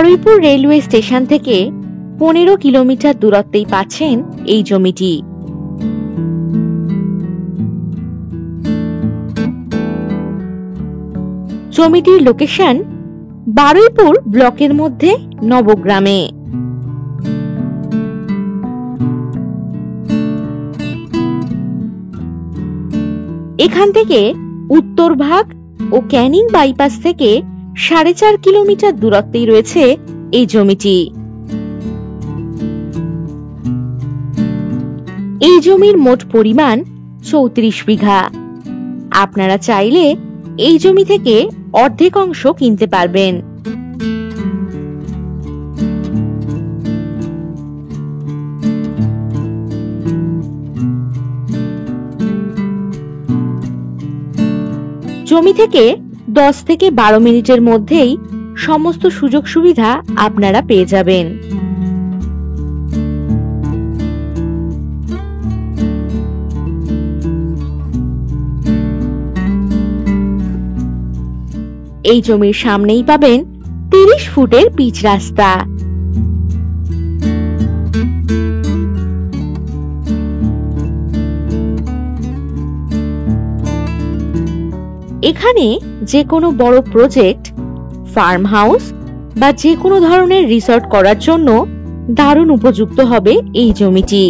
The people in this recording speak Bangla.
বারুইপুর রেলওয়ে স্টেশন থেকে 15 কিলোমিটার দূরত্বেই পাচ্ছেন এই জমিটি। জমিটির লোকেশন বারুইপুর ব্লকের মধ্যে নবগ্রামে। এখান থেকে উত্তর ভাগ ও ক্যানিং বাইপাস থেকে 4.5 কিলোমিটার দূরত্বেই রয়েছে এই জমিটি। এই জমির মোট পরিমাণ 34 বিঘা। আপনারা চাইলে এই জমি থেকে অর্ধেক অংশ কিনতে পারবেন। জমি থেকে 10 থেকে 12 মিনিটের মধ্যেই সমস্ত সুযোগ সুবিধা আপনারা পেয়ে যাবেন। এই জমির সামনেই পাবেন 30 ফুটের পিচ রাস্তা। এখানে যে কোনো বড় প্রজেক্ট, ফার্ম হাউস বা যে কোনো ধরনের রিসর্ট করার জন্য দারুণ উপযুক্ত হবে এই জমিটি।